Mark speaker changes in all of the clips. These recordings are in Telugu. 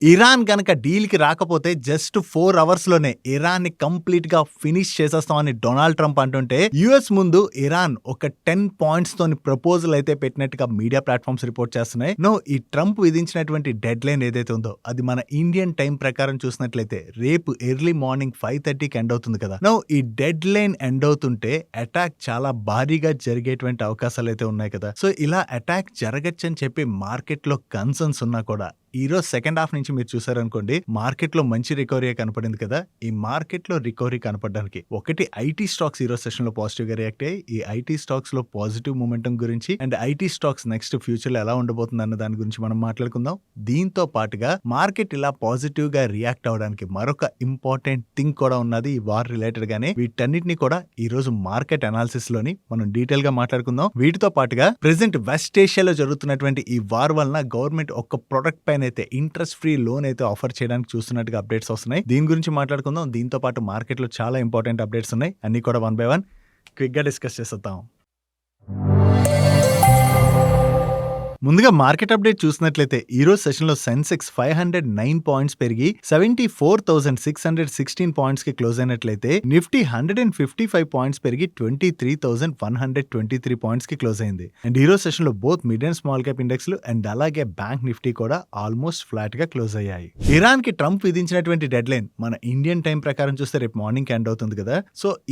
Speaker 1: ఇరాన్ గనక డీల్‌కి రాకపోతే జస్ట్ 4 అవర్స్‌లోనే ఇరాన్‌ని కంప్లీట్‌గా ఫినిష్ చేసేస్తామని డొనాల్డ్ ట్రంప్ అంటుంటే, యూఎస్ ముందు ఇరాన్ ఒక 10 పాయింట్స్‌తోని ప్రపోజల్ అయితే పెట్టినట్టుగా మీడియా ప్లాట్‌ఫార్మ్స్ రిపోర్ట్ చేస్తున్నాయి. ఈ ట్రంప్ విధించినటువంటి డెడ్‌లైన్ ఏదైతే ఉందో, అది మన ఇండియన్ టైమ్ ప్రకారం చూసినట్లయితే రేపు ఎర్లీ మార్నింగ్ 5:30కి ఎండ్ అవుతుంది కదా! ఈ డెడ్‌లైన్ ఎండ్ అవుతుంటే అటాక్ చాలా భారీగా జరిగేటువంటి అవకాశాలైతే ఉన్నాయి కదా! ఇలా అటాక్ జరగొచ్చని చెప్పి మార్కెట్‌లో కన్సర్న్స్ ఉన్నా కూడా ఈరోజు సెకండ్ హాఫ్ నుంచి మీరు చూసారనుకోండి, మార్కెట్‌లో మంచి రికవరీయే కనపడింది కదా! ఈ మార్కెట్‌లో రికవరీ కనపడడానికి ఒకటి ఐటీ స్టాక్స్ ఈరోజు సెషన్‌లో పాజిటివ్‌గా రియాక్ట్ అయ్యాయి. ఈ ఐటీ స్టాక్స్‌లో పాజిటివ్ మొమెంటం గురించి అండ్ ఐటీ స్టాక్స్ నెక్స్ట్ ఫ్యూచర్‌లో ఎలా ఉండబోతుంది అన్న దాని గురించి మనం మాట్లాడుకుందాం. దీంతో పాటుగా మార్కెట్ ఇలా పాజిటివ్‌గా రియాక్ట్ అవ్వడానికి మరొక ఇంపార్టెంట్ థింగ్ కూడా ఉన్నది. ఈ వార్ రిలేటెడ్ గానే వీటన్నిటిని కూడా ఈరోజు మార్కెట్ అనాలిసిస్‌లోని మనం డీటెయిల్‌గా మాట్లాడుకుందాం. వీటితో పాటుగా ప్రెజెంట్ వెస్ట్ ఏషియాలో జరుగుతున్నటువంటి ఈ వార్ వలన గవర్నమెంట్ ఒక ప్రొడక్ట్ పైన అయితే ఇంట్రెస్ట్ ఫ్రీ లోన్ అయితే ఆఫర్ చేయడానికి చూస్తున్నట్టుగా అప్డేట్స్ వస్తున్నాయి. దీని గురించి మాట్లాడుకుందాం. దీంతో పాటు మార్కెట్లో చాలా ఇంపార్టెంట్ అప్డేట్స్ ఉన్నాయి. అన్ని కూడా వన్ బై వన్ క్విక్‌గా డిస్కస్ చేసేద్దాం. ముందుగా మార్కెట్ అప్డేట్ చూసినట్లయితే ఈరోజు సెషన్లో సెన్సెక్స్ 509 పాయింట్స్ పెరిగి 74,616 పాయింట్స్ కి క్లోజ్ అయినట్లయితే నిఫ్టీ 155 పాయింట్స్ పెరిగి 23,123 పాయింట్స్ కి క్లోజ్ అయింది. అండ్ ఈరోజు సెషన్లో both mid and small cap ఇండెక్స్లు అండ్ అలాగే బ్యాంక్ నిఫ్టీ కూడా ఆల్మోస్ట్ ఫ్లాట్ గా క్లోజ్ అయ్యాయి. ఇరాన్ కి ట్రంప్ విధించినటువంటి డెడ్ లైన్ మన ఇండియన్ టైం ప్రకారం చూస్తే రేపు మార్నింగ్ ఎండ్ అవుతుంది కదా!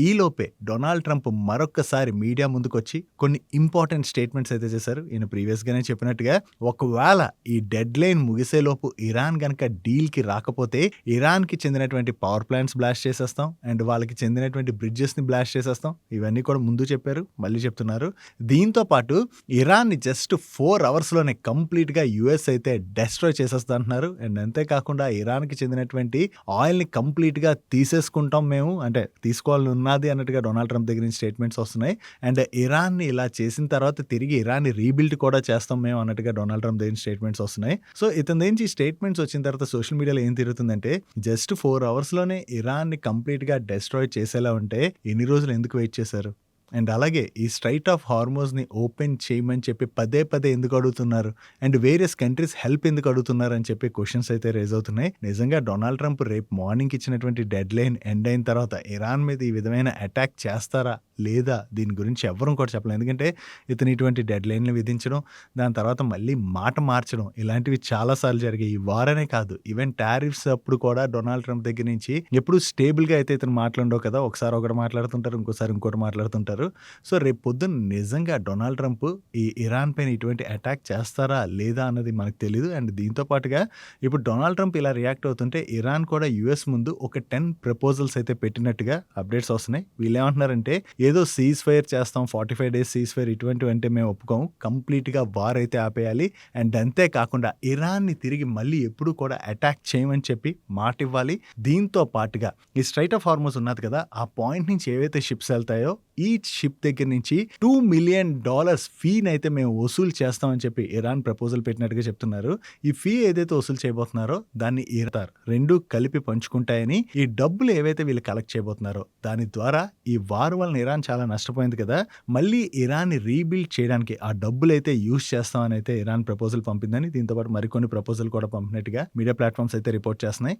Speaker 1: ఈ లోపే డొనాల్డ్ ట్రంప్ మరొకసారి మీడియా ముందుకు వచ్చి కొన్ని ఇంపార్టెంట్ స్టేట్మెంట్స్ అయితే చేశారు. ఈయన ప్రీవియస్ గానే చెప్పినట్టుగా ఒకవేళ ఈ డెడ్ లైన్ ముగిసేలోపు ఇరాన్ గనక డీల్ కి రాకపోతే ఇరాన్ కి చెందినటువంటి పవర్ ప్లాంట్స్ బ్లాస్ట్ చేసేస్తాం అండ్ వాళ్ళకి చెందినటువంటి బ్రిడ్జెస్ ని బ్లాస్ట్ చేసేస్తాం. ఇవన్నీ కూడా ముందు చెప్పారు, మళ్ళీ చెప్తున్నారు. దీంతో పాటు ఇరాన్ ని జస్ట్ 4 అవర్స్ లోనే కంప్లీట్ గా యుఎస్ అయితే డెస్ట్రాయ్ చేసేస్తా అంటున్నారు. అండ్ అంతేకాకుండా ఇరాన్ కి చెందినటువంటి ఆయిల్ ని కంప్లీట్ గా తీసేసుకుంటాం మేము, అంటే తీసుకోవాలని ఉన్నది అన్నట్టుగా డొనాల్డ్ ట్రంప్ దగ్గర నుంచి స్టేట్మెంట్స్ వస్తున్నాయి. అండ్ ఇరాన్ ని ఇలా చేసిన తర్వాత తిరిగి ఇరాన్ ని రీబిల్డ్ కూడా చేస్తాం మేము అన్నట్టుగా డొనాల్డ్ ట్రంప్ దగ్గర స్టేట్మెంట్స్ వస్తున్నాయి. ఇతని నుంచి స్టేట్మెంట్స్ వచ్చిన తర్వాత సోషల్ మీడియాలో ఏం తిరుగుతుందంటే, జస్ట్ 4 అవర్స్ లోనే ఇరాన్ ని కంప్లీట్ గా డెస్ట్రాయ్ చేసేలా ఉంటే ఎన్ని రోజులు ఎందుకు వెయిట్ చేశారు? అండ్ అలాగే ఈ స్ట్రైట్ ఆఫ్ హార్మోజ్ ని ఓపెన్ చేయమని చెప్పి పదే పదే ఎందుకు అడుగుతున్నారు? అండ్ వేరియస్ కంట్రీస్ హెల్ప్ ఎందుకు అడుగుతున్నారు అని చెప్పి క్వశ్చన్స్ అయితే రేజ్ అవుతున్నాయి. నిజంగా డొనాల్డ్ ట్రంప్ రేపు మార్నింగ్ ఇచ్చినటువంటి డెడ్ లైన్ ఎండ్ అయిన తర్వాత ఇరాన్ మీద ఈ విధమైన అటాక్ చేస్తారా లేదా దీని గురించి ఎవ్వరూ కూడా చెప్పలేదు. ఎందుకంటే ఇతను ఇటువంటి డెడ్ లైన్లు విధించడం, దాని తర్వాత మళ్ళీ మాట మార్చడం ఇలాంటివి చాలాసార్లు జరిగాయి. ఈ వారనే కాదు, ఈవెన్ టారిఫ్స్ అప్పుడు కూడా డొనాల్డ్ ట్రంప్ దగ్గర నుంచి ఎప్పుడు స్టేబుల్గా అయితే ఇతను మాట్లాడవు కదా. ఒకసారి ఒకటి మాట్లాడుతుంటారు, ఇంకోసారి ఇంకోటి మాట్లాడుతుంటారు. రేపు పొద్దున్న నిజంగా డొనాల్డ్ ట్రంప్ ఈ ఇరాన్ పైన ఇటువంటి అటాక్ చేస్తారా లేదా అన్నది మనకు తెలియదు. అండ్ దీంతో పాటుగా ఇప్పుడు డొనాల్డ్ ట్రంప్ ఇలా రియాక్ట్ అవుతుంటే ఇరాన్ కూడా యుఎస్ ముందు ఒక 10 ప్రపోజల్స్ అయితే పెట్టినట్టుగా అప్డేట్స్ వస్తున్నాయి. వీళ్ళు ఏమంటున్నారంటే ఏదో సీజ్ ఫైర్ చేస్తాం, 45 days సీజ్ ఫైర్ ఇటువంటివి అంటే మేము ఒప్పుకోము, కంప్లీట్గా వార్ అయితే ఆపేయాలి. అండ్ అంతేకాకుండా ఇరాన్ని తిరిగి మళ్ళీ ఎప్పుడు కూడా అటాక్ చేయమని చెప్పి మాట ఇవ్వాలి. దీంతో పాటుగా ఈ స్ట్రైట్ ఆఫ్ హార్మోజ్ ఉన్నది కదా, ఆ పాయింట్ నుంచి ఏవైతే షిప్స్ వెళ్తాయో ఈచ్ షిప్ దగ్గర నుంచి $2 million ఫీని అయితే మేము వసూలు చేస్తామని చెప్పి ఇరాన్ ప్రపోజల్ పెట్టినట్టుగా చెప్తున్నారు. ఈ ఫీ ఏదైతే వసూలు చేయబోతున్నారో దాన్ని ఇరాన్ రెండు కలిపి పంచుకుంటాయని, ఈ డబ్బులు ఏవైతే వీళ్ళు కలెక్ట్ చేయబోతున్నారో దాని ద్వారా ఈ వార్ వలన ఇరాన్ చాలా నష్టపోయింది కదా, మళ్ళీ ఇరాన్ని రీబిల్డ్ చేయడానికి ఆ డబ్బులు అయితే యూజ్ చేస్తామని అయితే ఇరాన్ ప్రపోజల్ పంపిందని, దీంతో పాటు మరికొన్ని ప్రపోజల్ కూడా పంపినట్టుగా మీడియా ప్లాట్ఫామ్స్ అయితే రిపోర్ట్ చేస్తున్నాయి.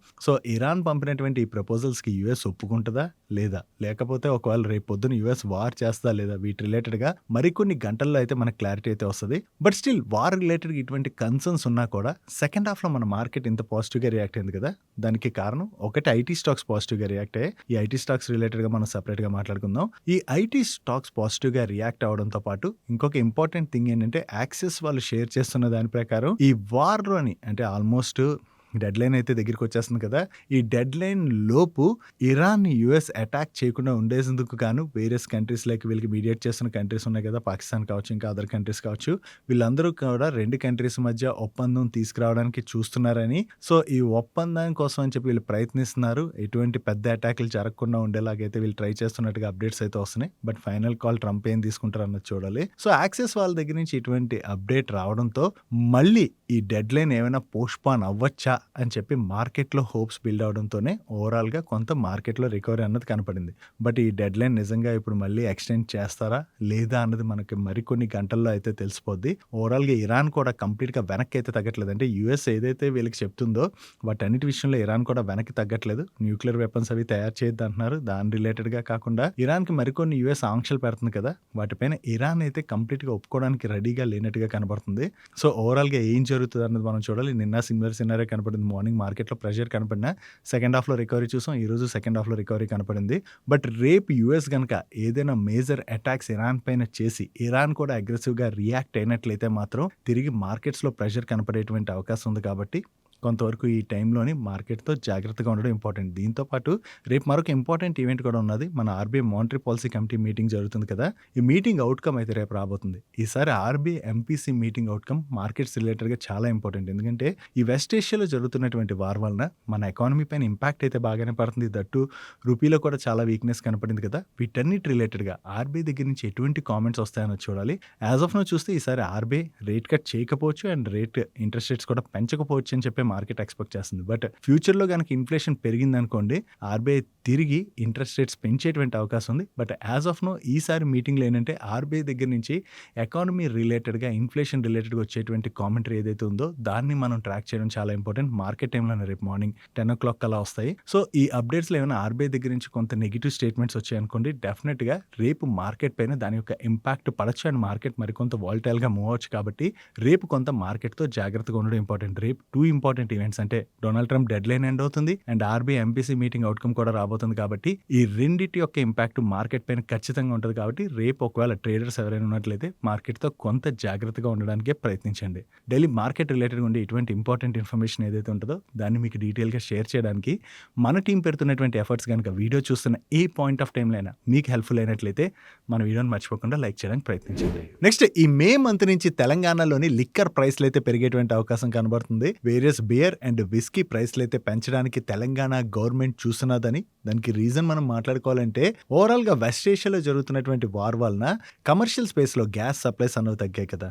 Speaker 1: ఇరాన్ పంపినటువంటి ఈ ప్రపోజల్స్ కి యుఎస్ ఒప్పుకుంటుందా లేదా, లేకపోతే ఒకవేళ రేపు పొద్దున యుఎస్ వార్ చేస్తా లేదా, వీటి రిలేటెడ్ గా మరికొన్ని గంటల్లో అయితే మనకు క్లారిటీ అయితే వస్తుంది. బట్ స్టిల్ వార్ రిలేటెడ్ ఇటువంటి కన్సర్న్స్ ఉన్నా కూడా సెకండ్ హాఫ్ లో మన మార్కెట్ ఇంత పాజిటివ్ గా రియాక్ట్ అయింది కదా, దానికి కారణం ఒకటి ఐటీ స్టాక్స్ పాజిటివ్ గా రియాక్ట్ అయ్యాయి. ఈ ఐటీ స్టాక్స్ రిలేటెడ్ గా మనం సెపరేట్ గా మాట్లాడుకుందాం. ఈ ఐటీ స్టాక్స్ పాజిటివ్ గా రియాక్ట్ అవడంతో పాటు ఇంకొక ఇంపార్టెంట్ థింగ్ ఏంటంటే, యాక్సిస్ వాళ్ళు షేర్ చేస్తున్న దాని ప్రకారం ఈ వార్ లోని అంటే ఆల్మోస్ట్ డెడ్ లైన్ అయితే దగ్గరికి వచ్చేస్తుంది కదా, ఈ డెడ్ లైన్ లోపు ఇరాన్ యుఎస్ అటాక్ చేయకుండా ఉండేందుకు గాను వేరియస్ కంట్రీస్ లైక్ వీళ్ళకి మీడియేట్ చేస్తున్న కంట్రీస్ ఉన్నాయి కదా, పాకిస్తాన్ కావచ్చు, ఇంకా అదర్ కంట్రీస్ కావచ్చు, వీళ్ళందరూ కూడా రెండు కంట్రీస్ మధ్య ఒప్పందం తీసుకురావడానికి చూస్తున్నారని, ఈ ఒప్పందం కోసం అని చెప్పి వీళ్ళు ప్రయత్నిస్తున్నారు. ఎటువంటి పెద్ద అటాక్లు జరగకుండా ఉండేలాగైతే వీళ్ళు ట్రై చేస్తున్నట్టుగా అప్డేట్స్ అయితే వస్తున్నాయి. బట్ ఫైనల్ కాల్ ట్రంప్ ఏం తీసుకుంటారు అన్నది చూడాలి. యాక్సిస్ వాళ్ళ దగ్గర నుంచి ఇటువంటి అప్డేట్ రావడంతో మళ్ళీ ఈ డెడ్ లైన్ ఏమైనా పోస్ట్ పోన్ అవ్వచ్చా అని చెప్పి మార్కెట్‌లో హోప్స్ బిల్డ్ అవ్వడంతోనే ఓవరాల్‌గా కొంత మార్కెట్‌లో రికవరీ అన్నది కనపడింది. బట్ ఈ డెడ్‌లైన్ నిజంగా ఇప్పుడు మళ్ళీ ఎక్స్‌టెండ్ చేస్తారా? లేదా? అన్నది మనకి మరికొన్ని గంటల్లో అయితే తెలిసిపోద్ది. ఓవరాల్‌గా ఇరాన్ కూడా కంప్లీట్‌గా వెనక్కైతే తగ్గట్లేదు. అంటే యూఎస్ ఏదైతే వీళ్ళకి చెప్తుందో వాటన్నిటి విషయంలో ఇరాన్ కూడా వెనక్కి తగ్గట్లేదు. న్యూక్లియర్ వెపన్స్ అవి తయారు చేయొద్దంటున్నారు. దాని రిలేటెడ్‌గా కాకుండా ఇరాన్‌కి మరికొన్ని యూఎస్ ఆంక్షలు పెడుతుంది కదా! వాటిపైన ఇరాన్ అయితే కంప్లీట్‌గా ఒప్పుకోవడానికి రెడీగా లేనట్టుగా కనబడుతుంది. సో, ఓవరాల్‌గా ఏం జరుగుతదన్నది మనం చూడాలి. నిన్న సిమిలర్ సినారియో కనపడింది. మార్నింగ్ మార్కెట్‌లో ప్రెషర్ కనపడినా సెకండ్ హాఫ్‌లో రికవరీ చూసాం. ఈరోజు సెకండ్ హాఫ్‌లో రికవరీ కనపడింది. బట్ రేపు యూఎస్ గనక ఏదైనా మేజర్ అటాక్స్ ఇరాన్ పైన చేసి ఇరాన్ కూడా అగ్రెసివ్‌గా రియాక్ట్ అయినట్లయితే మాత్రం తిరిగి మార్కెట్స్‌లో ప్రెషర్ కనపడేటువంటి అవకాశం ఉంది కాబట్టి కొంతవరకు ఈ టైంలోని మార్కెట్‌తో జాగ్రత్తగా ఉండడం ఇంపార్టెంట్. దీంతో పాటు రేపు మరొక ఇంపార్టెంట్ ఈవెంట్ కూడా ఉన్నది. మన RBI monetary policy committee meeting జరుగుతుంది కదా! ఈ మీటింగ్ ఔట్‌కమ్ అయితే రేపు రాబోతుంది. ఈసారి RBI MPC meeting outcome markets రిలేటెడ్‌గా చాలా ఇంపార్టెంట్. ఎందుకంటే ఈ వెస్ట్ ఏషియాలో జరుగుతున్నటువంటి వార్ వలన మన ఎకానమీ పైన ఇంపాక్ట్ అయితే బాగానే పడుతుంది. దట్టు రూపీలో కూడా చాలా వీక్‌నెస్ కనపడింది కదా! వీటన్నిటి రిలేటెడ్‌గా ఆర్‌బీఐ దగ్గర నుంచి ఎటువంటి కామెంట్స్ వస్తాయన్నది చూడాలి. యాస్ ఆఫ్ నౌ చూస్తే ఈసారి ఆర్‌బీఐ రేట్ కట్ చేయకపోవచ్చు అండ్ ఇంట్రెస్ట్ రేట్స్ కూడా పెంచకపోవచ్చు అని చెప్పి మార్కెట్ ఎక్స్‌పెక్ట్ చేస్తుంది. బట్ ఫ్యూచర్‌లో గనక ఇన్‌ఫ్లేషన్ పెరిగిందనుకోండి ఆర్‌బీఐ తిరిగి ఇంట్రెస్ట్ రేట్స్ పెంచేటువంటి అవకాశం ఉంది. బట్ యాస్ ఆఫ్ నౌ ఈసారి మీటింగ్‌లో ఏంటంటే ఆర్‌బీఐ దగ్గర నుంచి ఎకానమీ రిలేటెడ్‌గా, ఇన్‌ఫ్లేషన్ రిలేటెడ్‌గా వచ్చేటువంటి కామెంటరీ ఏదైతే ఉందో దాన్ని మనం ట్రాక్ చేయడం చాలా ఇంపార్టెంట్. మార్కెట్ టైమ్‌లోనే రేపు మార్నింగ్ 10:00 అలా వస్తాయి. సో, ఈ అప్డేట్స్‌లో ఏమైనా ఆర్‌బీఐ దగ్గర నుంచి కొంత నెగెటివ్ స్టేట్మెంట్స్ వచ్చాయనుకోండి డెఫినెట్‌గా రేపు మార్కెట్ పైన దాని యొక్క ఇంపాక్ట్ పడొచ్చు అండ్ మార్కెట్ మరికొంత వాలటైల్‌గా మూవ్ అవ్వచ్చు కాబట్టి రేపు కొంత మార్కెట్‌తో జాగ్రత్తగా ఉండడం ఇంపార్టెంట్. రేపు 2 ఇంపార్టెంట్ ఈవెంట్స్ అంటే డొనాల్డ్ ట్రంప్ డెడ్‌లైన్ ఎండ్ అవుతుంది and RBI MPC meeting outcome కూడా రాబోతుంది కాబట్టి ఈ రెండిటి యొక్క ఇంపాక్ట్ మార్కెట్ పైన ఖచ్చితంగా ఉంటది కాబట్టి రేపు ఒకవేళ ట్రేడర్స్ ఎవరైనా ఉన్నట్లయితే మార్కెట్‌తో కొంత జాగ్రత్తగా ఉండడానికే ప్రయత్నించండి. డైలీ మార్కెట్ రిలేటెడ్‌గా ఉండే ఇటువంటి ఇంపార్టెంట్ ఇన్ఫర్మేషన్ ఏదైతే ఉంటదో దాన్ని మీకు డీటెయిల్‌గా షేర్ చేయడానికి మన టీమ్ పెడుతున్నటువంటి ఎఫర్ట్స్ గనుక వీడియో చూస్తున్న ఏ పాయింట్ ఆఫ్ టైమ్‌లో అయినా మీకు హెల్ప్‌ఫుల్ అయినట్లయితే మన వీడియోని మర్చిపోకుండా లైక్ చేయడానికి ప్రయత్నించండి. నెక్స్ట్ ఈ మే మంత్ నుంచి తెలంగాణలోని లిక్కర్ ప్రైస్‌లు అయితే పెరిగేటువంటి అవకాశం కనబడుతుంది. వేరియస్ బియర్ అండ్ విస్కీ ప్రైస్‌లు అయితే పెంచడానికి తెలంగాణ గవర్నమెంట్ చూస్తున్నదని దానికి రీజన్ మనం మాట్లాడుకోవాలంటే ఓవరాల్‌గా వెస్ట్ ఏషియాలో జరుగుతున్నటువంటి వార్ వలన కమర్షియల్ స్పేస్‌లో గ్యాస్ సప్లైస్ అనేవి తగ్గాయి కదా!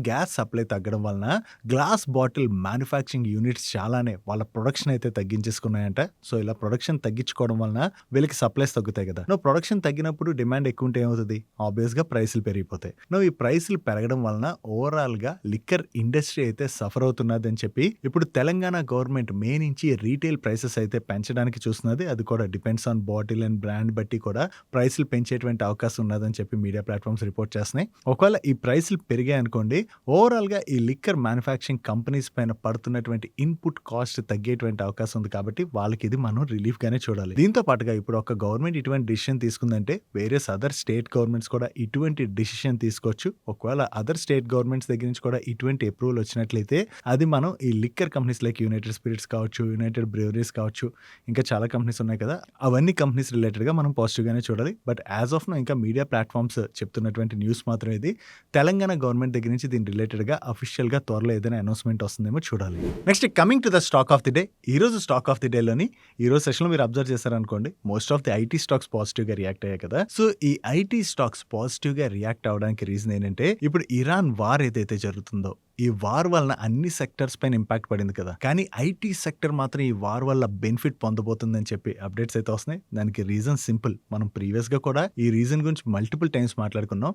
Speaker 1: గ్యాస్ సప్లై తగ్గడం వలన గ్లాస్ బాటిల్ మ్యానుఫ్యాక్చరింగ్ యూనిట్స్ చాలానే వాళ్ళ ప్రొడక్షన్ అయితే తగ్గించేసుకున్నాయంట. సో, ఇలా ప్రొడక్షన్ తగ్గించుకోవడం వలన వీళ్ళకి సప్లైస్ తగ్గుతాయి కదా! ప్రొడక్షన్ తగ్గినప్పుడు డిమాండ్ ఎక్కువ ఉంటే ఏమవుతది? ఆబ్వియస్‌గా ప్రైస్‌లు పెరిగిపోతాయి. ఈ ప్రైస్‌లు పెరగడం వలన ఓవరాల్‌గా లిక్కర్ ఇండస్ట్రీ అయితే సఫర్ అవుతున్నదని చెప్పి ఇప్పుడు తెలంగాణ గవర్నమెంట్ మే నుంచి రీటైల్ ప్రైసెస్ అయితే పెంచడానికి చూస్తున్నది. అది కూడా depends on bottle and brand బట్టి కూడా ప్రైస్‌లు పెంచేటువంటి అవకాశం ఉన్నదని చెప్పి మీడియా ప్లాట్‌ఫామ్స్ రిపోర్ట్ చేస్తున్నాయి. ఒకవేళ ఈ ప్రైస్‌లు పెరిగాయి అనుకోండి ఓవరాల్‌గా ఈ లిక్కర్ మ్యానుఫ్యాక్చరింగ్ కంపెనీస్ పైన పడుతున్నటువంటి ఇన్పుట్ కాస్ట్ తగ్గేటువంటి అవకాశం ఉంది కాబట్టి వాళ్ళకి ఇది మనం రిలీఫ్ గానే చూడాలి. దీంతో పాటుగా ఇప్పుడు ఒక గవర్నమెంట్ ఇటువంటి డిసిషన్ తీసుకుందంటే వేరియస్ అదర్ స్టేట్ గవర్నమెంట్స్ కూడా ఇటువంటి డిసిషన్ తీసుకోవచ్చు. ఒకవేళ అదర్ స్టేట్ గవర్నమెంట్స్ దగ్గర నుంచి కూడా ఇటువంటి అప్రూవల్ వచ్చినట్లయితే అది మనం ఈ liquor companies like United spirits కావచ్చు, యునైటెడ్ బ్రూవరీస్ కావచ్చు, ఇంకా చాలా కంపెనీస్ ఉన్నాయి కదా! అవన్నీ కంపెనీస్ రిలేటెడ్‌గా మనం పాజిటివ్‌గానే చూడాలి. బట్ యాస్ ఆఫ్ నౌ ఇంకా మీడియా ప్లాట్‌ఫామ్స్ చెప్తున్నటువంటి న్యూస్ మాత్రం ఇది. తెలంగాణ గవర్నమెంట్ దగ్గర నుంచి దీని రిలేటెడ్‌గా అఫీషియల్‌గా త్వరలో ఏదైనా అనౌన్స్‌మెంట్ వస్తుందేమో చూడాలి. Next coming to the stock of the day. ఈరోజు స్టాక్ ఆఫ్ ది డేలోని ఈరోజు సెషన్‌లో మీరు అబ్జర్వ్ చేశారనుకోండి most of the IT stocks పాజిటివ్‌గా రియాక్ట్ అయ్యాయి కదా! సో, ఈ ఐటీ స్టాక్స్ పాజిటివ్‌గా రియాక్ట్ అవ్వడానికి రీజన్ ఏంటంటే ఇప్పుడు ఇరాన్ వార్ ఏదైతే జరుగుతుందో ఈ వార్ వలన అన్ని సెక్టర్స్ పైన ఇంపాక్ట్ పడింది కదా! కానీ ఐటీ సెక్టర్ మాత్రం ఈ వార్ వల్ల బెనిఫిట్ పొందబోతుందని చెప్పి అప్డేట్స్ అయితే వస్తున్నాయి. దానికి రీజన్ సింపుల్. మనం ప్రీవియస్‌గా కూడా ఈ రీజన్ గురించి మల్టిపుల్ టైమ్స్ మాట్లాడుకున్నాం.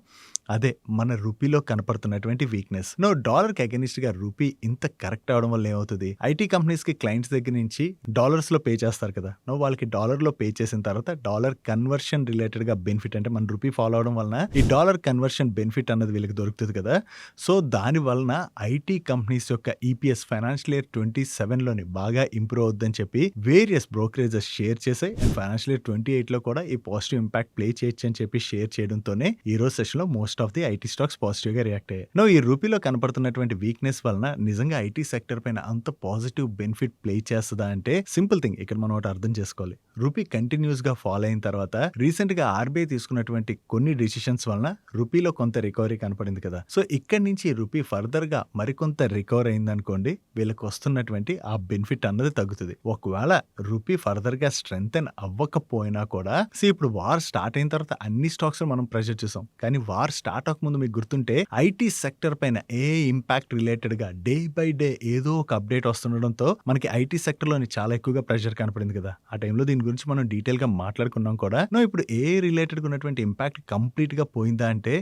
Speaker 1: అదే మన రూపీలో కనపడుతున్నటువంటి వీక్‌నెస్. డాలర్‌కి అగైనిస్ట్‌గా రూపీ ఇంత కరెక్ట్ అవ్వడం వల్ల ఏమవుతది? ఐటీ కంపెనీస్‌కి క్లయింట్స్ దగ్గర నుంచి డాలర్స్‌లో పే చేస్తారు కదా! వాళ్ళకి డాలర్‌లో పే చేసిన తర్వాత డాలర్ కన్వర్షన్ రిలేటెడ్‌గా బెనిఫిట్ అంటే మన రూపీ ఫాలో అవడం వలన ఈ డాలర్ కన్వర్షన్ బెనిఫిట్ అన్నది వీళ్ళకి దొరుకుతది కదా! సో, దాని వలన ఐటీ కంపెనీస్ యొక్క ఈపీఎస్ ఫైనాన్షియల్ ఇయర్ 27లోని బాగా ఇంప్రూవ్ అవుద్దని చెప్పి వేరియస్ బ్రోకరేజెస్ షేర్ చేశాయి. అండ్ ఫైనాన్షియల్ ఇయర్ 28లో కూడా ఈ పాజిటివ్ ఇంపాక్ట్ ప్లే చేయొచ్చు అని చెప్పి షేర్ చేయడంతోనే ఈ రోజు సెషన్లో most of the IT stocks పాజిటివ్‌గా రియాక్ట్ అయ్యాయి. ఈ రూపీలో కనపడుతున్నటువంటి వీక్నెస్ వలన నిజంగా ఐటీ సెక్టర్ పైన అంత పాజిటివ్ బెనిఫిట్ ప్లే చేస్తుందా అంటే సింపుల్ థింగ్ ఇక్కడ మనం ఒకటి అర్థం చేసుకోవాలి. రూపీ కంటిన్యూస్‌గా ఫాల్ అయిన తర్వాత రీసెంట్‌గా ఆర్‌బీఐ తీసుకున్నటువంటి కొన్ని డిసిషన్స్ వలన రూపీలో కొంత రికవరీ కనపడింది కదా! సో, ఇక్కడి నుంచి రూపీ ఫర్దర్‌గా మరికొంత రికవర్ అయిందనుకోండి వీళ్ళకి వస్తున్నటువంటి ఆ బెనిఫిట్ అన్నది తగ్గుతుంది. ఒకవేళ రూపీ ఫర్దర్‌గా స్ట్రెంథెన్ అవ్వకపోయినా కూడా ఇప్పుడు వార్ స్టార్ట్ అయిన తర్వాత అన్ని స్టాక్స్ మనం ప్రెషర్ చూసాం. కానీ వార్ స్టార్ట్ అవ్వకముందు మీకు గుర్తుంటే ఐటీ సెక్టర్ పైన ఇంపాక్ట్ రిలేటెడ్ గా డే బై డే ఏదో ఒక అప్డేట్ వస్తుండడంతో మనకి ఐటీ సెక్టర్ లోని చాలా ఎక్కువగా ప్రెషర్ కనపడింది కదా. ఆ టైంలో దీని గురించి మనం డీటెయిల్ గా మాట్లాడుకున్నాం కూడా. ఇప్పుడు రిలేటెడ్ గా ఉన్నటువంటి ఇంపాక్ట్ కంప్లీట్ గా పోయిందా అంటే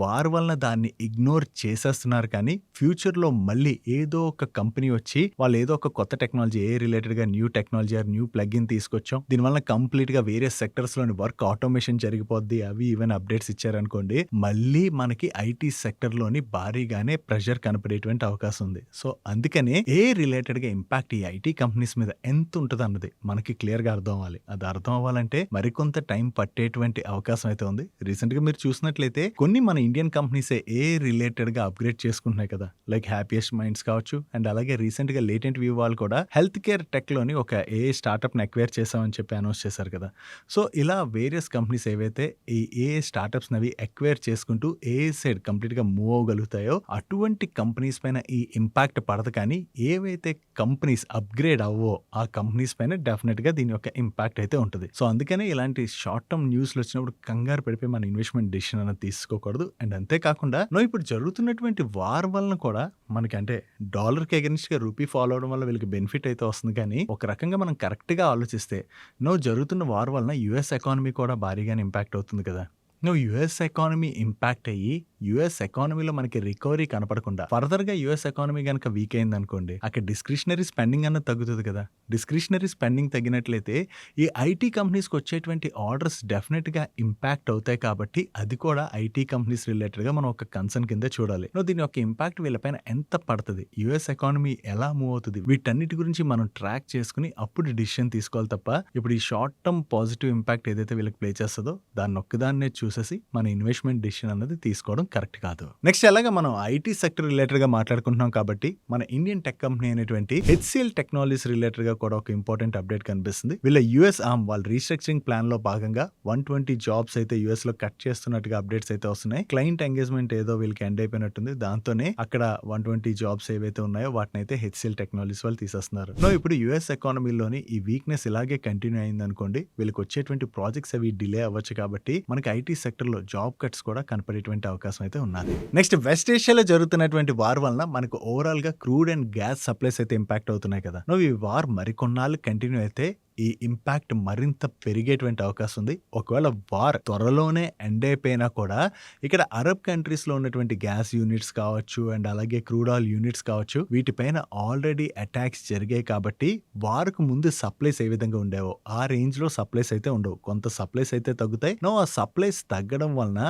Speaker 1: వార్ వలన దాన్ని ఇగ్నోర్ చేసేస్తున్నారు, కానీ ఫ్యూచర్ లో మళ్ళీ ఏదో ఒక కంపెనీ వచ్చి వాళ్ళు ఏదో ఒక కొత్త టెక్నాలజీ రిలేటెడ్ గా new technology are new plug in తీసుకొచ్చాం, దీనివల్ల కంప్లీట్ గా వేరే సెక్టర్స్ లోని వర్క్ ఆటోమేషన్ జరిగిపోద్ది, అవి ఈవెన్ అప్డేట్స్ ఇచ్చారనుకోండి, మళ్ళీ మనకి ఐటీ సెక్టర్ లోని భారీగానే ప్రెషర్ కనపడేటువంటి అవకాశం ఉంది. సో అందుకనే రిలేటెడ్ గా ఇంపాక్ట్ ఈ ఐటీ కంపెనీస్ మీద ఎంత ఉంటుంది అన్నది మనకి క్లియర్ గా అర్థం అవ్వాలి. అది అర్థం అవ్వాలంటే మరికొంత టైం పట్టేటువంటి అవకాశం అయితే ఉంది. రీసెంట్ గా మీరు చూసినట్లయితే కొన్ని మన ఇండియన్ కంపెనీస్ రిలేటెడ్ గా అప్గ్రేడ్ చేసుకుంటున్నాయి కదా, లైక్ హ్యాపీయెస్ట్ మైండ్స్ కావచ్చు, అండ్ అలాగే రీసెంట్ గా లేటెంట్ వ్యూ వాళ్ళు కూడా హెల్త్ కేర్ టెక్ లోని ఒక స్టార్ట్అప్ ని అక్వైర్ చేసామని చెప్పి అనౌన్స్ చేశారు కదా. సో ఇలా వేరియస్ కంపెనీస్ ఏవైతే ఈ స్టార్ట్అప్స్ నవి అక్వైర్ చేసుకుంటూ సైడ్ కంప్లీట్ గా మూవ్ అవ్వగలుగుతాయో అటువంటి కంపెనీస్ పైన ఈ ఇంపాక్ట్ పడదు, కానీ ఏవైతే కంపెనీస్ అప్గ్రేడ్ అవ్వో ఆ కంపెనీస్ పైన డెఫినెట్ గా దీని యొక్క ఇంపాక్ట్ అయితే ఉంటుంది. సో అందుకనే ఇలాంటి షార్ట్ టర్మ్ న్యూస్లు వచ్చినప్పుడు కంగారు పడిపోయి మన ఇన్వెస్ట్మెంట్ డెసిషన్ అనేది తీసుకోకూడదు. అండ్ అంతేకాకుండా ఇప్పుడు జరుగుతున్నటువంటి వార్ వలన కూడా మనకి అంటే డాలర్ కి అగెన్స్ట్ గా రూపీ ఫాలో అవడం వల్ల వీళ్ళకి బెనిఫిట్ అయితే వస్తుంది, కానీ ఒక రకంగా మనం కరెక్ట్ గా ఆలోచిస్తే జరుగుతున్న వార్ వలన యుఎస్ ఎకానమీ కూడా భారీగానే ఇంపాక్ట్ అవుతుంది కదా. యుఎస్ ఎకానమీ ఇంపాక్ట్ అయ్యి యుఎస్ ఎకానమీలో మనకి రికవరీ కనపడకుండా ఫర్దర్ గా యుఎస్ ఎకానమీ కనుక వీక్ అయింది అనుకోండి, అక్కడ డిస్క్రిషనరీ స్పెండింగ్ అన్నది తగ్గుతుంది కదా. డిస్క్రిషనరీ స్పెండింగ్ తగ్గినట్లయితే ఈ ఐటీ కంపెనీస్కి వచ్చేటువంటి ఆర్డర్స్ డెఫినెట్ గా ఇంపాక్ట్ అవుతాయి, కాబట్టి అది కూడా ఐటీ కంపెనీస్ రిలేటెడ్ గా మనం ఒక కన్సర్న్ కింద చూడాలి. దీని యొక్క ఇంపాక్ట్ వీళ్ళపైన ఎంత పడుతుంది, యుఎస్ ఎకానమీ ఎలా మూవ్ అవుతుంది, వీటన్నిటి గురించి మనం ట్రాక్ చేసుకుని అప్పుడు డిసిషన్ తీసుకోవాలి తప్ప ఇప్పుడు ఈ షార్ట్ టర్మ్ పాజిటివ్ ఇంపాక్ట్ ఏదైతే వీళ్ళకి ప్లే చేస్తుందో దాన్ని ఒక్కదాన్నే చూసేసి మన ఇన్వెస్ట్మెంట్ డిసిషన్ అనేది తీసుకోవడం కరెక్ట్ కాదు. నెక్స్ట్ ఎలాగా మనం ఐటీ సెక్టర్ రిలేటెడ్ గా మాట్లాడుకుంటున్నాం కాబట్టి మన ఇండియన్ టెక్ కంపెనీ అయినటువంటి హెచ్సిఎల్ టెక్నాలజీస్ రిలేటెడ్ గా కూడా ఒక ఇంపార్టెంట్ అప్డేట్ కనిపిస్తుంది. వీళ్ళ యుఎస్ ఆర్మ్ వాళ్ళ రీస్ట్రక్చరింగ్ ప్లాన్ లో భాగంగా 120 జాబ్స్ అయితే యుఎస్ లో కట్ చేస్తున్నట్టుగా అప్డేట్స్ అయితే వస్తున్నాయి. క్లయింట్ ఎంగేజ్మెంట్ ఏదో వీళ్ళకి ఎండ్ అయిపోయినట్టుంది, దాంతోనే అక్కడ 120 జాబ్స్ ఏవైతే ఉన్నాయో వాటిని అయితే హెచ్సిఎల్ టెక్నాలజీస్ వాళ్ళు తీసేస్తున్నారు. ఇప్పుడు యుఎస్ ఎకానమీలోని ఈ వీక్నెస్ ఇలాగే కంటిన్యూ అయింది అనుకోండి, వీళ్ళకి వచ్చేటువంటి ప్రాజెక్ట్స్ అవి డిలే అవ్వచ్చు, కాబట్టి మనకి ఐటీ సెక్టర్ లో జాబ్ కట్స్ కూడా కనపడేటువంటి అవకాశం అయితే ఉన్నది. నెక్స్ట్ వెస్ట్ ఏషియాలో జరుగుతున్నటువంటి వార్ వలన మనకు ఓవరాల్ గా క్రూడ్ అండ్ గ్యాస్ సప్లైస్ అయితే ఇంపాక్ట్ అవుతున్నాయి కదా. ఈ వార్ మరికొన్నాళ్ళు కంటిన్యూ అయితే ఈ ఇంపాక్ట్ మరింత పెరిగేటువంటి అవకాశం ఉంది. ఒకవేళ వార్ త్వరలోనే ఎండ్ అయిపోయినా కూడా ఇక్కడ అరబ్ కంట్రీస్ లో ఉన్నటువంటి గ్యాస్ యూనిట్స్ కావచ్చు అండ్ అలాగే క్రూడ్ ఆయిల్ యూనిట్స్ కావచ్చు, వీటిపైన ఆల్రెడీ అటాక్స్ జరిగాయి, కాబట్టి వార్కు ముందు సప్లైస్ ఏ విధంగా ఉండేవో ఆ రేంజ్ లో సప్లైస్ అయితే ఉండవు, కొంత సప్లైస్ అయితే తగ్గుతాయి. ఆ సప్లైస్ తగ్గడం వలన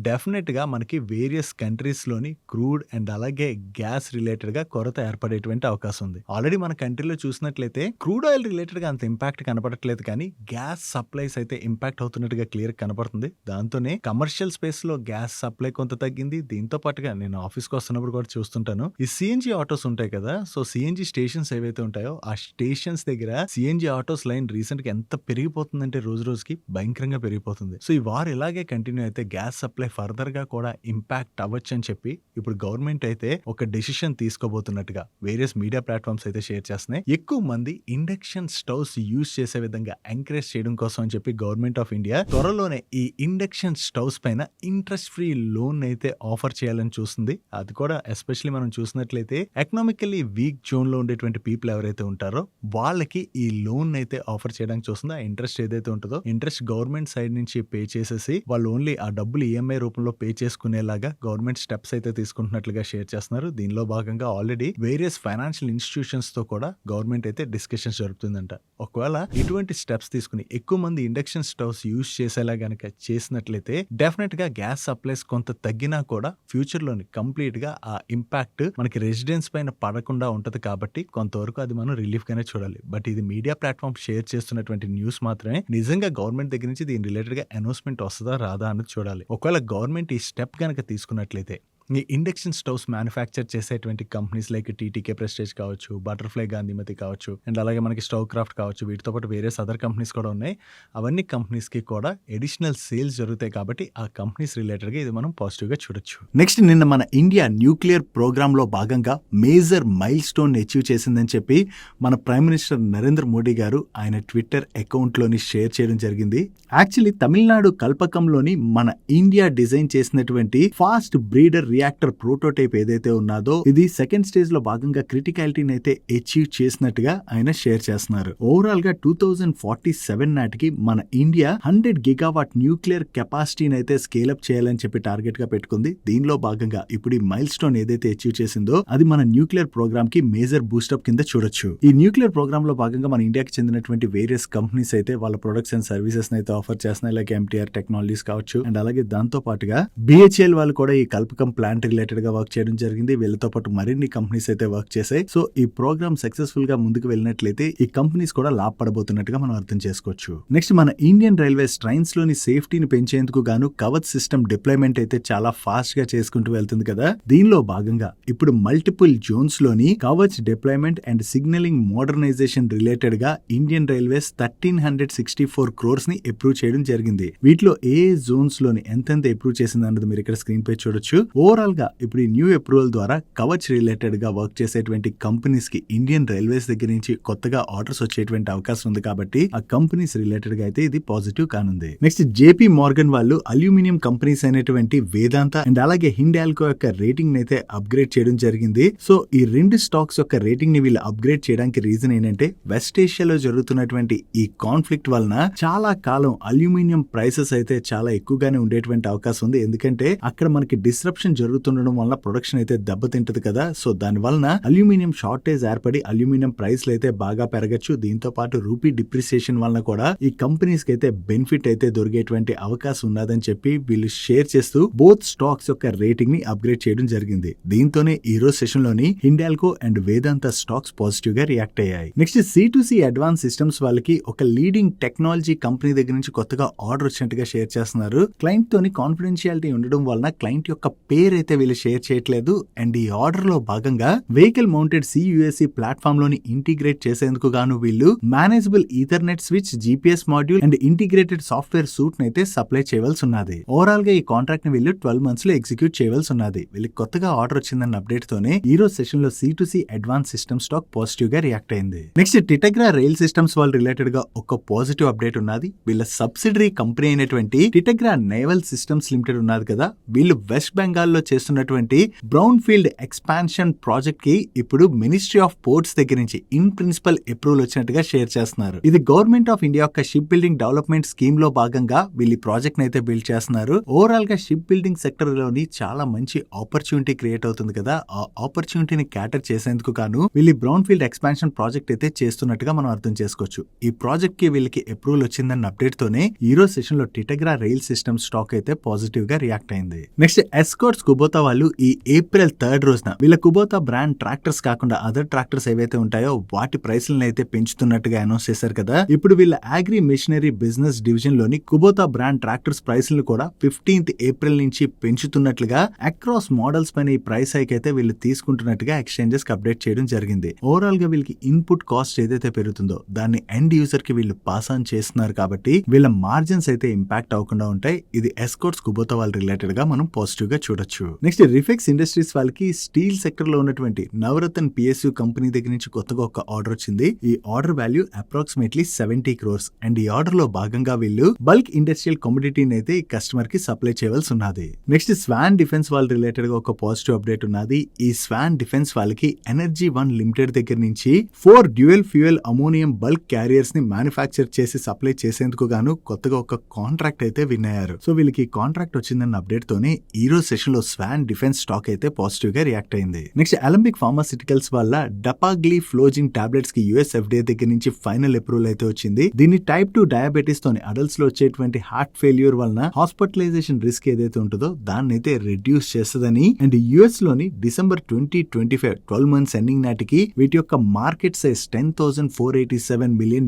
Speaker 1: డెఫినెట్ గా మనకి వేరియస్ కంట్రీస్ లోని క్రూడ్ అండ్ అలాగే గ్యాస్ రిలేటెడ్ గా కొరత ఏర్పడేటువంటి అవకాశం ఉంది. ఆల్రెడీ మన కంట్రీలో చూసినట్లయితే క్రూడ్ ఆయిల్ రిలేటెడ్ గా అంత ఇంపాక్ట్ కనపడట్లేదు, కానీ గ్యాస్ సప్లైస్ అయితే ఇంపాక్ట్ అవుతున్నట్టుగా క్లియర్ కనపడుతుంది. దాంతోనే కమర్షియల్ స్పేస్ లో గ్యాస్ సప్లై కొంత తగ్గింది. దీంతో పాటుగా నేను ఆఫీస్ కి వస్తున్నప్పుడు కూడా చూస్తుంటాను, ఈ సిఎన్జి ఆటోస్ ఉంటాయి కదా, సో సిఎన్జి స్టేషన్స్ ఏవైతే ఉంటాయో ఆ స్టేషన్స్ దగ్గర సిఎన్జి ఆటోస్ లైన్ రీసెంట్ గా ఎంత పెరిగిపోతుందంటే రోజు రోజుకి భయంకరంగా పెరిగిపోతుంది. సో ఈ వార్ ఇలాగే కంటిన్యూ అయితే గ్యాస్ సప్లై ఫర్దర్ గా కూడా ఇంపాక్ట్ అవ్వచ్చు అని చెప్పి ఇప్పుడు గవర్నమెంట్ అయితే ఒక డెసిషన్ తీసుకోబోతున్నట్టుగా వేరియస్ మీడియా ప్లాట్ఫామ్స్ అయితే షేర్ చేస్తున్నాయి. ఎక్కువ మంది ఇండక్షన్ స్టవ్స్ యూజ్ చేసే విధంగా ఎంకరేజ్ చేయడం కోసం అని చెప్పి గవర్నమెంట్ ఆఫ్ ఇండియా త్వరలోనే ఈ ఇండక్షన్ స్టవ్స్ పైన ఇంట్రెస్ట్ ఫ్రీ లోన్ అయితే ఆఫర్ చేయాలని చూస్తుంది. అది కూడా ఎస్పెషల్లీ మనం చూసినట్లయితే ఎకనామికల్లీ వీక్ జోన్ లో ఉండేటువంటి పీపుల్ ఎవరైతే ఉంటారో వాళ్ళకి ఈ లోన్ అయితే ఆఫర్ చేయడానికి చూస్తుంది. ఆ ఇంట్రెస్ట్ ఏదైతే ఉంటుందో ఇంట్రెస్ట్ గవర్నమెంట్ సైడ్ నుంచి పే చేసేసి వాళ్ళు ఓన్లీ ఆ డబ్బులు ఈఎంఐ రూపంలో పే చేసుకునేలాగా గవర్నమెంట్ స్టెప్స్ అయితే తీసుకుంటున్నట్లుగా షేర్ చేస్తున్నారు. దీనిలో భాగంగా ఆల్రెడీ వేరియస్ ఫైనాన్షియల్ ఇన్స్టిట్యూషన్స్ తో కూడా గవర్నమెంట్ అయితే డిస్కషన్స్ జరుపుతుందంట. ఒకవేళ ఇటువంటి స్టెప్స్ తీసుకుని ఎక్కువ మంది ఇండక్షన్ స్టవ్స్ యూజ్ చేసేలా గనక చేసినట్లయితే డెఫినెట్ గా గ్యాస్ సప్లైస్ కొంత తగ్గినా కూడా ఫ్యూచర్ లోని కంప్లీట్ గా ఆ ఇంపాక్ట్ మనకి రెసిడెన్స్ పైన పడకుండా ఉంటది, కాబట్టి కొంతవరకు అది మనం రిలీఫ్ గానే చూడాలి. బట్ ఇది మీడియా ప్లాట్ఫామ్ షేర్ చేస్తున్నటువంటి న్యూస్ మాత్రమే. నిజంగా గవర్నమెంట్ దగ్గర నుంచి దీని రిలేటెడ్ గా అనౌన్స్మెంట్ వస్తుందా రాదా అనేది చూడాలి. ఒకవేళ గవర్నమెంట్ ఈ స్టెప్ గనక తీసుకున్నట్లయితే ఈ ఇండక్షన్ స్టవ్స్ మ్యానుఫ్యాక్చర్ చేసేటువంటి కంపెనీస్ లైక్ టీటీకే ప్రెస్టేజ్ కావచ్చు, బటర్ఫ్లై గాంధీమతి కావచ్చు, అండ్ అలాగే మనకి స్టవ్ క్రాఫ్ట్ కావచ్చు, వీటితో పాటు వేరియస్ అదర్ కంపెనీస్ కూడా ఉన్నాయి. అవన్నీ కంపెనీస్కి కూడా ఎడిషనల్ సేల్స్ జరుగుతాయి కాబట్టి ఆ కంపెనీస్ రిలేటెడ్గా ఇది మనం పాజిటివ్గా చూడొచ్చు. నెక్స్ట్, నిన్న మన ఇండియా న్యూక్లియర్ ప్రోగ్రాంలో భాగంగా మేజర్ మైల్ స్టోన్ అచీవ్ చేసిందని చెప్పి మన ప్రైమ్ మినిస్టర్ నరేంద్ర మోడీ గారు ఆయన ట్విట్టర్ అకౌంట్లోని షేర్ చేయడం జరిగింది. యాక్చువల్లీ తమిళనాడు కల్పకంలోని మన ఇండియా డిజైన్ చేసినటువంటి ఫాస్ట్ బ్రీడర్ రియాక్టర్ ప్రోటోటైప్ ఏదైతే ఉన్నదో ఇది సెకండ్ స్టేజ్ లో భాగంగా క్రిటికాలిటీని అయితే అచీవ్ చేసినట్టుగా ఆయన షేర్ చేస్తున్నారు. ఓవరాల్ గా 2047 నాటికి మన ఇండియా 100 గిగావాట్ న్యూక్లియర్ కెపాసిటీని అయితే స్కేల్ అప్ చేయాలని చెప్పి టార్గెట్ గా పెట్టుకుంది. దీనిలో భాగంగా ఇప్పుడు ఈ మైల్ స్టోన్ ఏదైతే అచీవ్ చేసిందో అది మన న్యూక్లియర్ ప్రోగ్రామ్ కి మేజర్ బూస్టప్ కింద చూడొచ్చు. ఈ న్యూక్లియర్ ప్రోగ్రామ్ లో భాగంగా మన ఇండియాకి చెందినటువంటి వేరియస్ కంపెనీస్ అయితే వాళ్ళ ప్రొడక్ట్స్ అండ్ సర్వీసెస్ అయితే ఆఫర్ చేస్తున్నాయి. లైక్ ఎంటీఆర్ టెక్నాలజీస్ కావచ్చు, అండ్ అలాగే దాంతో పాటుగా బిహెచ్ఎల్ వాళ్ళు కూడా ఈ కల్పకం ప్లాంట్ రిలేటెడ్ గా వర్క్ చేయడం జరిగింది. వీళ్ళతో పాటు మరిన్ని కంపెనీస్ అయితే వర్క్ చేశాయి. సో ఈ ప్రోగ్రామ్ సక్సెస్ఫుల్ గా ముందుకు వెళ్ళినట్లయితే ఈ కంపెనీస్ కూడా లాభపడబోతున్నట్టుగా మనం అర్థం చేసుకోవచ్చు. నెక్స్ట్, మన ఇండియన్ రైల్వేస్ ట్రైన్స్ లోని సేఫ్టీని పెంచేందుకు గాను కవచ్ సిస్టమ్ డిప్లాయ్మెంట్ అయితే చాలా ఫాస్ట్ గా చేసుకుంటూ వెళ్తుంది కదా. దీనిలో భాగంగా ఇప్పుడు మల్టిపుల్ జోన్స్ లోని Kavach deployment and signalling modernization related గా ఇండియన్ రైల్వేస్ 1364 crores ని అప్రూవ్ చేయడం జరిగింది. వీటిలో ఏ జోన్స్ లోని ఎంతెంత అప్రూవ్ చేసింది అన్నది మీరు ఇక్కడ స్క్రీన్ పై చూడొచ్చు. ఓవరాల్ గా ఇప్పుడు ఈ న్యూ అప్రూవల్ ద్వారా కవచ్ రిలేటెడ్ గా వర్క్ చేసేటువంటి కంపెనీస్ కి ఇండియన్ రైల్వేస్ దగ్గర నుంచి కొత్తగా ఆర్డర్స్ వచ్చేటువంటి అవకాశం ఉంది కాబట్టి ఆ కంపెనీస్ రిలేటెడ్ గా అయితే ఇది పాజిటివ్ కానుంది. నెక్స్ట్, జేపీ మార్గన్ వాళ్ళు అల్యూమినియం కంపెనీస్ అయినటువంటి వేదాంత అండ్ అలాగే హిండాల్కో యొక్క రేటింగ్ అయితే అప్గ్రేడ్ చేయడం జరిగింది. సో ఈ రెండు స్టాక్స్ యొక్క రేటింగ్ ని వీళ్ళు అప్గ్రేడ్ చేయడానికి రీజన్ ఏంటంటే వెస్ట్ ఏషియాలో జరుగుతున్నటువంటి ఈ కాన్ఫ్లిక్ట్ వలన చాలా కాలం అల్యూమినియం ప్రైసెస్ అయితే చాలా ఎక్కువగానే ఉండేటువంటి అవకాశం ఉంది. ఎందుకంటే అక్కడ మనకి డిస్రప్షన్ జరుగుతుండడం వల్ల ప్రొడక్షన్ అయితే దెబ్బతింటది కదా. సో దాని వలన అల్యూమినియం షార్టేజ్ ఏర్పడి అల్యూమినియం ప్రైస్లు అయితే బాగా పెరగచ్చు. దీంతో పాటు రూపీ డిప్రిసియేషన్ వలన కూడా ఈ కంపెనీస్ కి అయితే బెనిఫిట్ అయితే దొరికేటువంటి అవకాశం ఉన్నదని చెప్పి వీళ్ళు షేర్ చేస్తూ బోత్ స్టాక్స్ యొక్క రేటింగ్ ని అప్గ్రేడ్ చేయడం జరిగింది. దీంతోనే ఈ రోజు సెషన్ లోని Hindalco and Vedanta stocks positive గా రియాక్ట్ అయ్యాయి. నెక్స్ట్, C2C అడ్వాన్స్ సిస్టమ్స్ వాళ్ళకి ఒక లీడింగ్ టెక్నాలజీ కంపెనీ దగ్గర నుంచి కొత్తగా ఆర్డర్ వచ్చినట్టుగా షేర్ చేస్తున్నారు. క్లయింట్ తోని కాన్ఫిడెన్షియాలిటీ ఉండడం వలన క్లయింట్ యొక్క పేరు అయితే వీళ్ళు షేర్ చేయట్లేదు. అండ్ ఈ ఆర్డర్ లో భాగంగా వెహికల్ మౌంటెడ్ CUAC ప్లాట్ఫామ్ లోని ఇంటిగ్రేట్ చేసేందుకు గాను వీళ్ళు manageable Ethernet switch, GPS module and integrated software suit అయితే సప్లై చేయవలసి ఉన్నది. ఓవరాల్ గా ఈ కాంట్రాక్ట్ ని వీళ్ళు 12 months లో ఎగ్జిక్యూట్ చేయవలసి ఉన్నది. వీళ్ళకి కొత్తగా ఆర్డర్ వచ్చిందన్న అప్డేట్ తోనే ఈ రోజు సెషన్ లో C2C advance system stock positive గా రియాక్ట్ అయింది. నెక్స్ట్, టిటగ్రా రైల్ సిస్టమ్స్ వాళ్ళు రిలేటెడ్ గా ఒక పాజిటివ్ అప్డేట్ ఉన్నది. వీళ్ళ సబ్సిడరీ కంపెనీ అయినటువంటి టిటగ్రా నేవల్ సిస్టమ్స్ లిమిటెడ్ ఉన్నది కదా, వీళ్ళు వెస్ట్ బెంగాల్ లో చేస్తున్నటువంటి బ్రౌన్ ఫీల్డ్ ఎక్స్పాన్షన్ ప్రాజెక్ట్ కి ఇప్పుడు మినిస్ట్రీ ఆఫ్ పోర్ట్స్ దగ్గర నుంచి ఇన్ ప్రిన్సిపల్ అప్రూవల్ వచ్చినట్టుగా షేర్ చేస్తున్నారు. ఇది గవర్నమెంట్ ఆఫ్ ఇండియా యొక్క షిప్ బిల్డింగ్ డెవలప్మెంట్ స్కీమ్ లో భాగంగా వీళ్ళు ప్రాజెక్ట్ అయితే బిల్డ్ చేస్తున్నారు. ఓవరాల్ గా షిప్ బిల్డింగ్ సెక్టర్ లోని చాలా మంచి ఆపర్చునిటీ క్రియేట్ అవుతుంది కదా. ఆ ఆపర్చునిటీని క్యాటర్ చేసేందుకు గాను వీళ్ళు బ్రౌన్ ఫీల్డ్ ఎక్స్పాన్షన్ ప్రాజెక్ట్ అయితే చేస్తున్నట్టుగా మనం అర్థం చేసుకోవచ్చు. ఈ ప్రాజెక్ట్ కి వీళ్ళకి అప్రూవల్ వచ్చిందన్న అప్డేట్ తోనే ఈ రోజు సెషన్ లో టిటగ్రా రైల్ సిస్టమ్ స్టాక్ అయితే పాజిటివ్ గా రియాక్ట్ అయింది. నెక్స్ట్, ఎస్కార్ట్స్ కుబోతా వాళ్ళు ఈ April 3rd రోజున వీళ్ళ కుబోతా బ్రాండ్ ట్రాక్టర్స్ కాకుండా అదర్ ట్రాక్టర్స్ ఏవైతే ఉంటాయో వాటి ప్రైస్లను అయితే పెంచుతున్నట్టుగా అనౌన్స్ చేశారు కదా. ఇప్పుడు వీళ్ళ అగ్రి మెషినరీ బిజినెస్ డివిజన్ లోని కుబోతా బ్రాండ్ ట్రాక్టర్స్ ప్రైస్లను కూడా 15th April నుంచి పెంచుతున్నట్లుగా అక్రాస్ మోడల్స్ పైన ఈ ప్రైస్ హైక్ అయితే వీళ్ళు తీసుకుంటున్నట్టుగా ఎక్స్చేంజెస్ కి అప్డేట్ చేయడం జరిగింది. ఓవరాల్ గా వీళ్ళకి ఇన్పుట్ కాస్ట్ ఏదైతే పెరుగుతుందో దాన్ని ఎండ్ యూజర్ కి వీళ్ళు పాస్ ఆన్ చేస్తున్నారు కాబట్టి వీళ్ళ మార్జిన్స్ అయితే ఇంపాక్ట్ అవ్వకుండా ఉంటాయి. ఇది ఎస్కార్ట్స్ కుబోతా వాళ్ళ రిలేటెడ్ గా మనం పాజిటివ్ గా చూడొచ్చు. నెక్స్ట్, రిఫెక్స్ ఇండస్ట్రీస్ వాళ్ళకి స్టీల్ సెక్టర్ లో ఉన్నటువంటి నవరత్న్ PSU కంపెనీ దగ్గర నుంచి కొత్తగా ఒక ఆర్డర్ వచ్చింది. ఈ order value approximately 70 crores and ఈ ఆర్డర్ లో భాగంగా వీళ్ళు బల్క్ ఇండస్ట్రియల్ కమోడిటీని అయితే కస్టమర్ కి సప్లై చేయవలసి ఉన్నది. నెక్స్ట్, స్వాన్ డిఫెన్స్ వాళ్ళ రిలేటెడ్ గా ఒక పాజిటివ్ అప్డేట్ ఉన్నది. ఈ స్వాన్ డిఫెన్స్ వాళ్ళకి ఎనర్జీ 1 లిమిటెడ్ దగ్గర నుంచి 4 dual fuel ammonium bulk carriers ని మ్యానుఫ్యాక్చర్ చేసి సప్లై చేసేందుకు గాను కొత్తగా ఒక కాంట్రాక్ట్ అయితే విన్ అయ్యారు. సో వీళ్ళకి కాంట్రాక్ట్ వచ్చిందన్న అప్డేట్ తోనే ఈ రోజు సెషన్ లో స్వాన్ డిఫెన్స్ స్టాక్ అయితే పాజిటివ్ గా రియాక్ట్ అయింది. నెక్స్ట్, అలంబిక్ ఫార్మాసిటికల్స్ వల్ల డపాగ్లీ ఫ్లోజిన్ టాబ్లెట్స్ కి US FDA దగ్గర నుంచి ఫైనల్ అప్రూవల్ అయితే వచ్చింది. దీన్ని టైప్ 2 డయాబెటీస్ తోని అడల్ట్స్ లో వచ్చేటువంటి హార్ట్ ఫెయిల్యూర్ వలన హాస్పిటలైజేషన్ రిస్క్ ఏదైతే ఉంటుందో దాన్ని అయితే రిడ్యూస్ చేస్తుందని అండ్ US లోని December 2025 12 months ఎండింగ్ నాటికి వీటి యొక్క మార్కెట్ సైజ్ $10,487 million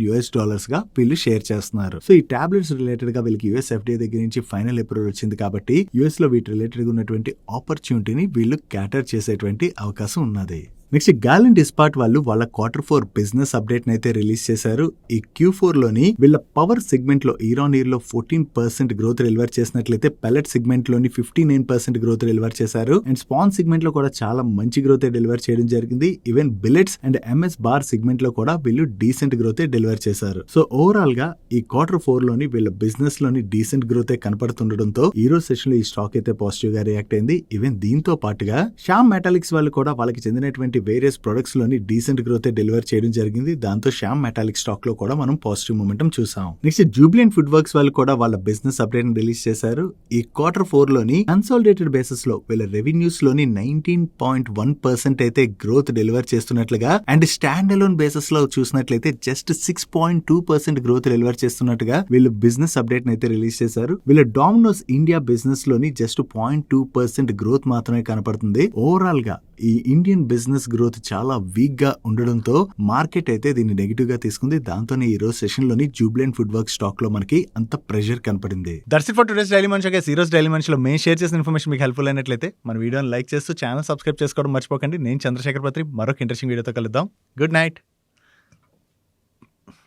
Speaker 1: గా వీళ్ళు షేర్ చేస్తున్నారు. సో ఈ టాబ్లెట్స్ రిలేటెడ్ గా వీళ్ళకి US FDA దగ్గర నుంచి ఫైనల్ అప్రూవల్ వచ్చింది కాబట్టి US లో వీటి రిలేటెడ్ గా ఉన్నటువంటి ఉన్నటువంటి ఆపర్చునిటీని వీళ్ళు క్యాటర్ చేసేటువంటి అవకాశం ఉన్నది. నెక్స్ట్ గాలెంట్ ఇస్పాట్ వాళ్ళు వాళ్ళ Q4 బిజినెస్ అప్డేట్ అయితే రిలీజ్ చేశారు. ఈ Q4 లోని వీళ్ళ పవర్ సెగ్మెంట్ లో ఇరాన్ ఇయర్ లో 14% గ్రోత్ డెలివర్ చేసినట్లయితే పెల్లెట్ సెగ్మెంట్ లోని 59% గ్రోత్ డెలివర్ చేశారు. అండ్ స్పాన్ సెగ్మెంట్ లో కూడా చాలా మంచి గ్రోత్ డెలివర్ చేయడం జరిగింది. Even billets and MS bar segment లో కూడా వీళ్ళు డీసెంట్ గ్రోత్ డెలివర్ చేశారు. సో ఓవరాల్ గా ఈ Q4 లోని వీళ్ళ బిజినెస్ లోని డీసెంట్ గ్రోత్ కనపడుతుండటంతో ఈ రోజు సెషన్ లో ఈ స్టాక్ అయితే పాజిటివ్ గా రియాక్ట్ అయింది. ఈవెన్ దీంతో పాటుగా శ్యామ్ మెటాలిక్స్ వాళ్ళు కూడా వాళ్ళకి చెందినటువంటి వేరియస్ ప్రొడక్ట్స్ లోని డీసెంట్ గ్రోత్ డెలివర్ చేయడం జరిగింది. దాంతో శ్యామ్ మెటాలిక్ స్టాక్ లో కూడా మనం పాజిటివ్ మూమెంటం చూసాం. నెక్స్ట్ జూబిలెంట్ ఫుడ్ వర్క్స్ వాళ్ళు కూడా వాళ్ళ బిజినెస్ అప్డేట్ రిలీజ్ చేశారు. ఈ Q4 లోని కన్సాలిడేటెడ్ బేసిస్ లో వీళ్ళ రెవెన్యూస్ లోని 19.1% అయితే గ్రోత్ డెలివర్ చేస్తున్నట్లుగా అండ్ స్టాండ్ అలోన్ బేసిస్ లో చూసినట్లయితే జస్ట్ 6.2% గ్రోత్ డెలివర్ చేస్తున్నట్టుగా వీళ్ళు బిజినెస్ అప్డేట్ అయితే రిలీజ్ చేశారు. వీళ్ళ డామినోస్ ఇండియా బిజినెస్ లోని జస్ట్ 0.2% గ్రోత్ మాత్రమే కనపడుతుంది. ఓవరాల్ గా ఈ ఇండియన్ బిజినెస్ గ్రోత్ చాలా వీక్ గా ఉండడంతో మార్కెట్ అయితే దీన్ని నెగిటివ్ గా తీసుకుంది. దాంతోనే ఈ రోజు సెషన్ లోని జూబిలెంట్ ఫుడ్ వర్క్ స్టాక్ లో మనకి అంత ప్రెషర్ కనపడింది. That's it for today's daily munch. ఈ రోజు డైలీ మంచ్ లో మేము షేర్ చేసిన ఇన్ఫర్మేషన్ మీకు హెల్ప్ఫుల్ అయినట్లయితే మన వీడియోని లైక్ చేస్తూ ఛానల్ సబ్స్క్రైబ్ చేసుకోవడం మర్చిపోకండి. నేను చంద్రశేఖర్ పత్రి మరొక ఇంట్రెస్టింగ్ వీడియోతో కలుద్దాం. Good night.